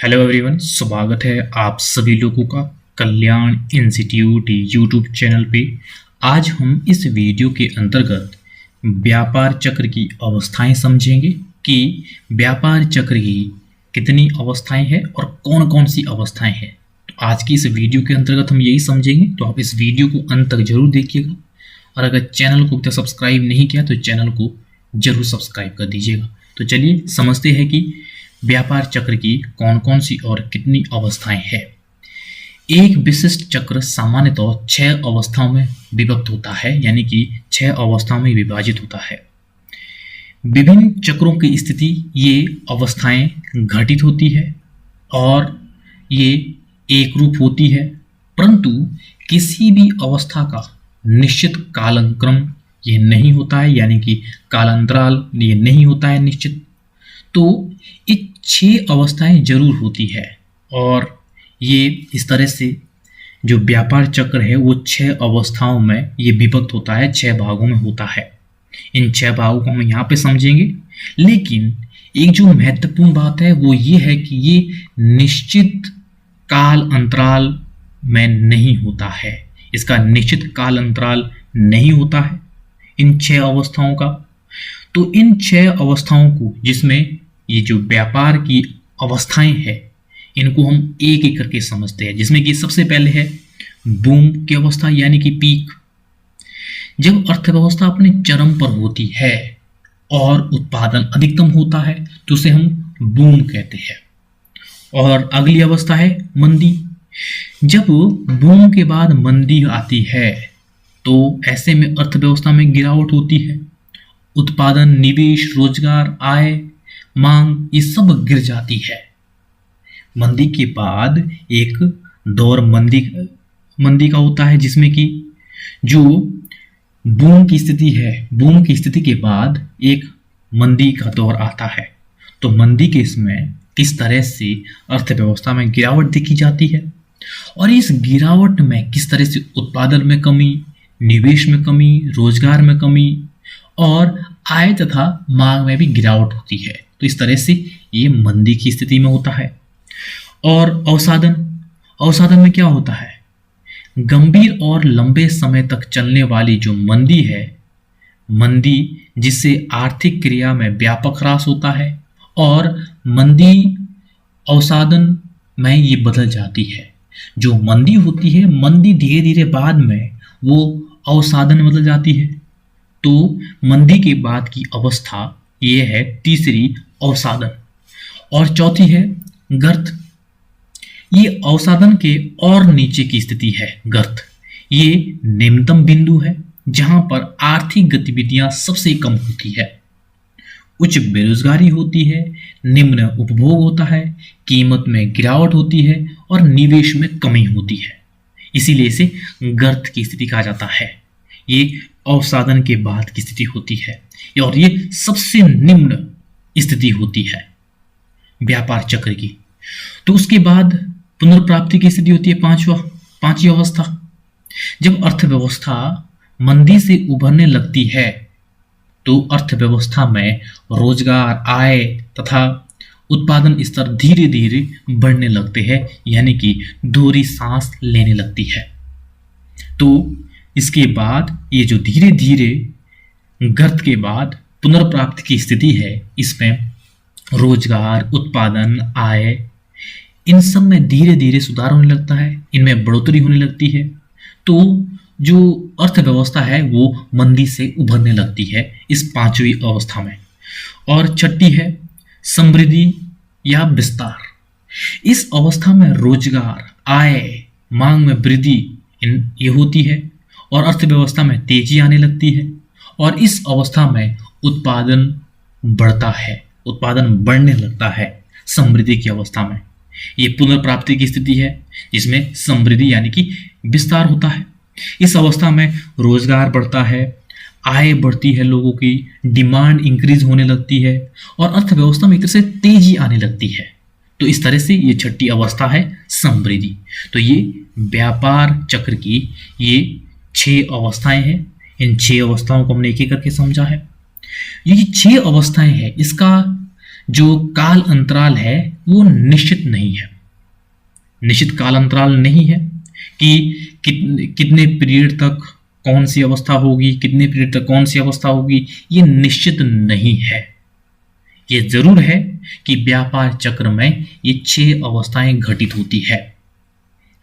Hello everyone, स्वागत है आप सभी लोगों का कल्याण इंस्टीट्यूट यूट्यूब चैनल पे। आज हम इस वीडियो के अंतर्गत व्यापार चक्र की अवस्थाएं समझेंगे कि व्यापार चक्र की कितनी अवस्थाएं हैं और कौन कौन सी अवस्थाएं हैं। तो आज की इस वीडियो के अंतर्गत हम यही समझेंगे, तो आप इस वीडियो को अंत तक जरूर देखिएगा। और अगर चैनल को अभी तक सब्सक्राइब नहीं किया तो चैनल को जरूर सब्सक्राइब कर दीजिएगा। तो चलिए समझते हैं कि व्यापार चक्र की कौन कौन सी और कितनी अवस्थाएं हैं। एक विशिष्ट चक्र सामान्यतः 6 अवस्थाओं में विभक्त होता है, यानी कि 6 अवस्थाओं में विभाजित होता है। विभिन्न चक्रों की स्थिति ये अवस्थाएं घटित होती है और ये एक रूप होती है, परंतु किसी भी अवस्था का निश्चित कालक्रम ये नहीं होता है, यानी कि कालांतराल ये नहीं होता है निश्चित। तो ये 6 अवस्थाएं जरूर होती है और ये इस तरह से जो व्यापार चक्र है वो 6 अवस्थाओं में ये विभक्त होता है, 6 भागों में होता है। इन 6 भागों को हम यहाँ पे समझेंगे, लेकिन एक जो महत्वपूर्ण बात है वो ये है कि ये निश्चित काल अंतराल में नहीं होता है। इसका निश्चित काल अंतराल नहीं होता है इन 6 अवस्थाओं का। तो इन 6 अवस्थाओं को, जिसमें ये जो व्यापार की अवस्थाएं हैं, इनको हम एक एक करके समझते हैं। जिसमें कि सबसे पहले है बूम की अवस्था, यानी कि पीक। जब अर्थव्यवस्था अपने चरम पर होती है और उत्पादन अधिकतम होता है तो उसे हम बूम कहते हैं। और अगली अवस्था है मंदी। जब बूम के बाद मंदी आती है तो ऐसे में अर्थव्यवस्था में गिरावट होती है। उत्पादन, निवेश, रोजगार, आय, मांग ये सब गिर जाती है। मंदी के बाद एक दौर मंदी का होता है, जिसमें कि जो बूम की स्थिति है, बूम की स्थिति के बाद एक मंदी का दौर आता है। तो मंदी के इसमें किस तरह से अर्थव्यवस्था में गिरावट देखी जाती है और इस गिरावट में किस तरह से उत्पादन में कमी, निवेश में कमी, रोजगार में कमी और आय तथा मांग में भी गिरावट होती है। तो इस तरह से ये मंदी की स्थिति में होता है। और अवसादन में क्या होता है? गंभीर और लंबे समय तक चलने वाली जो मंदी है, मंदी जिससे आर्थिक क्रिया में व्यापक ह्रास होता है, और मंदी अवसादन में ये बदल जाती है। जो मंदी होती है, मंदी धीरे धीरे बाद में वो अवसादन में बदल जाती है। तो मंदी के बाद की अवस्था ये है तीसरी, अवसादन। और चौथी है गर्त। ये अवसादन के और नीचे की स्थिति है गर्त। ये निम्नतम बिंदु है जहां पर आर्थिक गतिविधियां सबसे कम होती है। उच्च बेरोजगारी होती है, निम्न उपभोग होता है, कीमत में गिरावट होती है और निवेश में कमी होती है। इसीलिए इसे गर्त की स्थिति कहा जाता है। ये अवसादन के बाद की स्थिति होती है और ये सबसे निम्न स्थिति होती है व्यापार चक्र की। तो उसके बाद पुनर्प्राप्ति की स्थिति होती है पांचवी अवस्था। जब अर्थव्यवस्था मंदी से उभरने लगती है तो अर्थव्यवस्था में रोजगार, आय तथा उत्पादन स्तर धीरे धीरे बढ़ने लगते हैं, यानी कि दोहरी सांस लेने लगती है। तो इसके बाद ये जो धीरे धीरे गर्त के बाद पुनर्प्राप्ति की स्थिति है, इसमें रोजगार, उत्पादन, आय इन सब में धीरे धीरे सुधार होने लगता है, इनमें बढ़ोतरी होने लगती है। तो जो अर्थव्यवस्था है वो मंदी से उभरने लगती है इस 5वीं अवस्था में। और छठी है समृद्धि या विस्तार। इस अवस्था में रोजगार, आय, मांग में वृद्धि ये होती है और अर्थव्यवस्था में तेजी आने लगती है। और इस अवस्था में उत्पादन बढ़ता है, उत्पादन बढ़ने लगता है समृद्धि की अवस्था में। ये पुनर्प्राप्ति की स्थिति है जिसमें समृद्धि यानी कि विस्तार होता है। इस अवस्था में रोजगार बढ़ता है, आय बढ़ती है, लोगों की डिमांड इंक्रीज होने लगती है और अर्थव्यवस्था में एक तरह से तेजी आने लगती है। तो इस तरह से ये छठी अवस्था है समृद्धि। तो ये व्यापार चक्र की ये 6 अवस्थाएं हैं। इन 6 अवस्थाओं को हमने एक एक करके समझा है। ये 6 अवस्थाएं हैं, इसका जो काल अंतराल है वो निश्चित नहीं है। निश्चित काल अंतराल नहीं है कि कितने पीरियड तक कौन सी अवस्था होगी, कितने पीरियड तक कौन सी अवस्था होगी, ये निश्चित नहीं है। ये जरूर है कि व्यापार चक्र में ये 6 अवस्थाएं घटित होती है।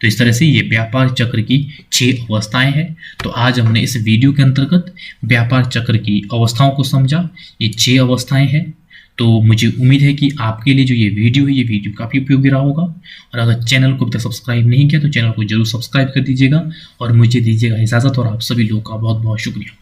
तो इस तरह से ये व्यापार चक्र की 6 अवस्थाएं हैं। तो आज हमने इस वीडियो के अंतर्गत व्यापार चक्र की अवस्थाओं को समझा। ये 6 अवस्थाएं हैं। तो मुझे उम्मीद है कि आपके लिए जो ये वीडियो है, ये वीडियो काफ़ी उपयोगी रहा होगा। और अगर चैनल को अभी तक सब्सक्राइब नहीं किया तो चैनल को जरूर सब्सक्राइब कर दीजिएगा और मुझे दीजिएगा इजाज़त। और आप सभी लोगों का बहुत बहुत शुक्रिया।